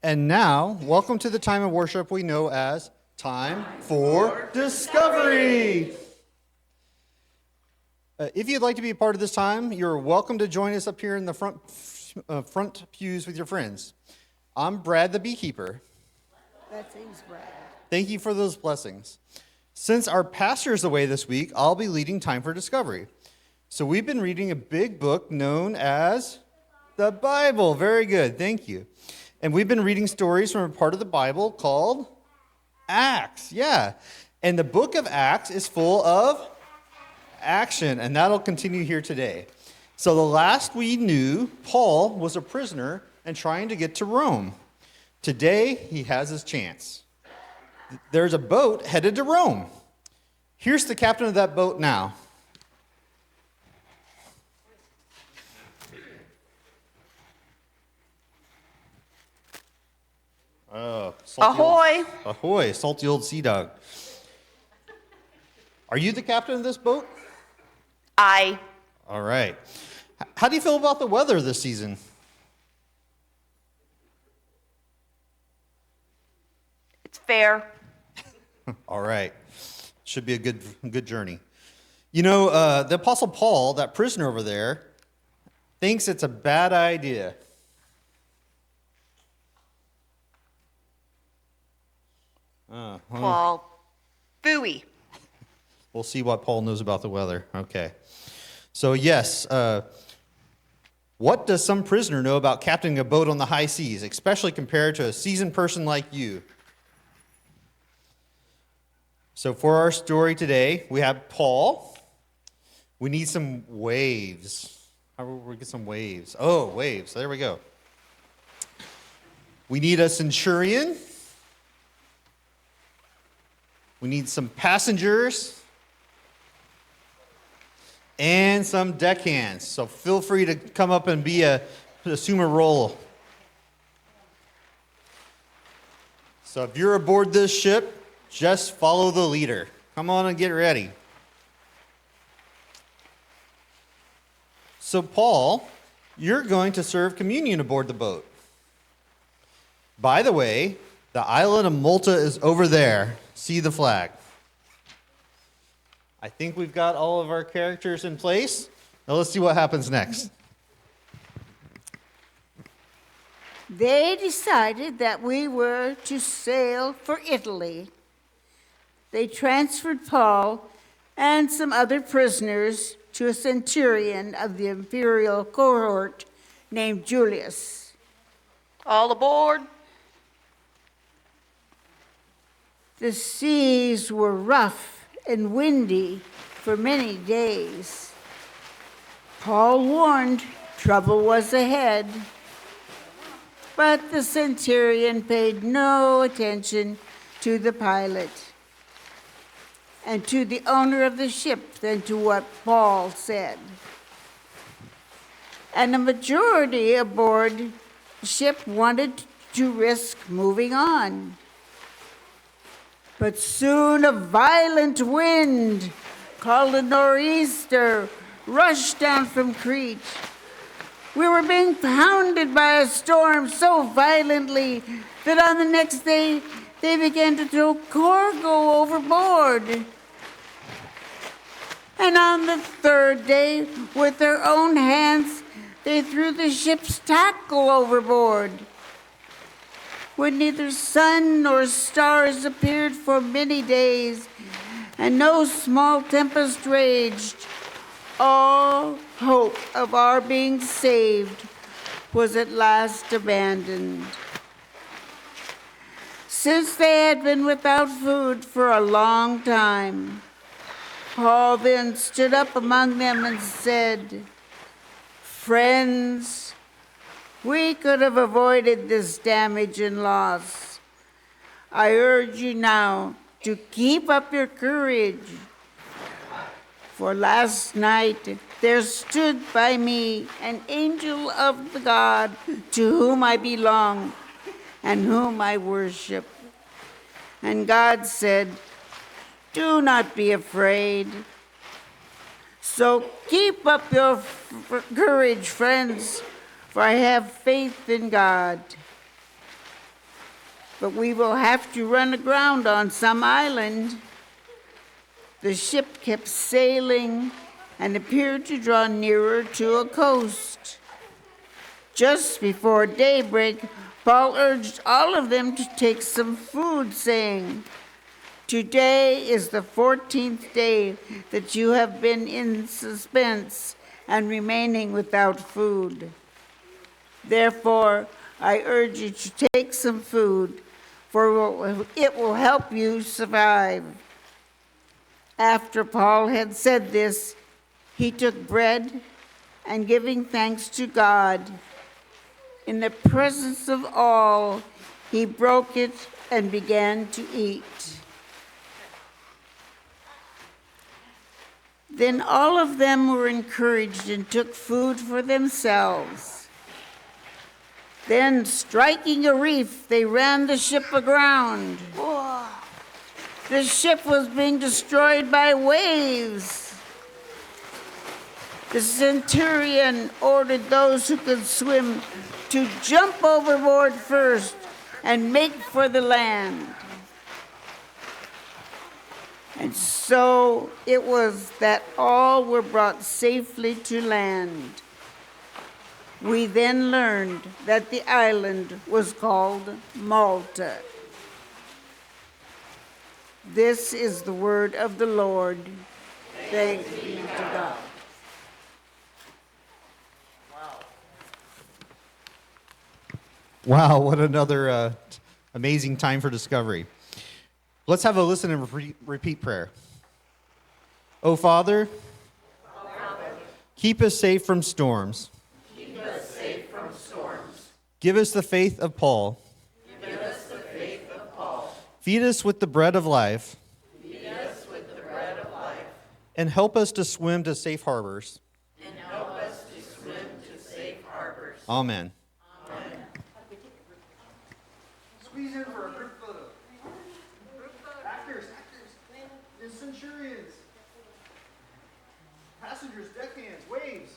And now, welcome to the time of worship we know as Time for Discovery. If you'd like to be a part of this time, you're welcome to join us up here in the front pews with your friends. I'm Brad the beekeeper. Blessings, Brad. Thank you for those blessings. Since our pastor is away this week, I'll be leading Time for Discovery. So we've been reading a big book known as the Bible. Very good, thank you. And we've been reading stories from a part of the Bible called Acts. Yeah. And the book of Acts is full of action, and that'll continue here today. So the last we knew, Paul was a prisoner and trying to get to Rome. Today, he has his chance. There's a boat headed to Rome. Here's the captain of that boat now. Oh, Ahoy! Ahoy, salty old sea dog. Are you the captain of this boat? Aye. All right. How do you feel about the weather this season? It's fair. All right. Should be a good journey. You know, the Apostle Paul, that prisoner over there, thinks it's a bad idea. Paul. Booey. We'll see what Paul knows about the weather. Okay. So, yes, what does some prisoner know about captaining a boat on the high seas, especially compared to a seasoned person like you? So, for our story today, we have Paul. We need some waves. How will we get some waves? Oh, waves. There we go. We need a centurion. We need some passengers and some deckhands. So feel free to come up and assume a role. So if you're aboard this ship, just follow the leader. Come on and get ready. So Paul, you're going to serve communion aboard the boat. By the way, the island of Malta is over there. See the flag. I think we've got all of our characters in place. Now let's see what happens next. They decided that we were to sail for Italy. They transferred Paul and some other prisoners to a centurion of the imperial cohort named Julius. All aboard. The seas were rough and windy for many days. Paul warned trouble was ahead, but the centurion paid no attention to the pilot and to the owner of the ship than to what Paul said. And the majority aboard the ship wanted to risk moving on. But soon a violent wind, called a nor'easter, rushed down from Crete. We were being pounded by a storm so violently that on the next day they began to throw cargo overboard. And on the third day, with their own hands, they threw the ship's tackle overboard. When neither sun nor stars appeared for many days, and no small tempest raged, all hope of our being saved was at last abandoned. Since they had been without food for a long time, Paul then stood up among them and said, "Friends, we could have avoided this damage and loss. I urge you now to keep up your courage. For last night there stood by me an angel of the God to whom I belong and whom I worship. And God said, 'Do not be afraid.' So keep up your courage, friends, for I have faith in God." but we will have to run aground on some island. The ship kept sailing and appeared to draw nearer to a coast. Just before daybreak, Paul urged all of them to take some food, saying, "Today is the 14th day that you have been in suspense and remaining without food. Therefore, I urge you to take some food, for it will help you survive." After Paul had said this, he took bread and, giving thanks to God, in the presence of all, he broke it and began to eat. Then all of them were encouraged and took food for themselves. Then, striking a reef, they ran the ship aground. The ship was being destroyed by waves. The centurion ordered those who could swim to jump overboard first and make for the land. And so it was that all were brought safely to land. We then learned that the island was called Malta. This is the word of the Lord. Thanks be to God. Wow, what another amazing time for discovery. Let's have a listen and repeat prayer. Oh, Father, keep us safe from storms. Keep us safe from storms. Give us the faith of Paul. Give us the faith of Paul. Feed us with the bread of life. Feed us with the bread of life. And help us to swim to safe harbors. And help us to swim to safe harbors. Amen. Amen. Squeeze in for a group photo. Actors, the centurions, passengers, deckhands, waves.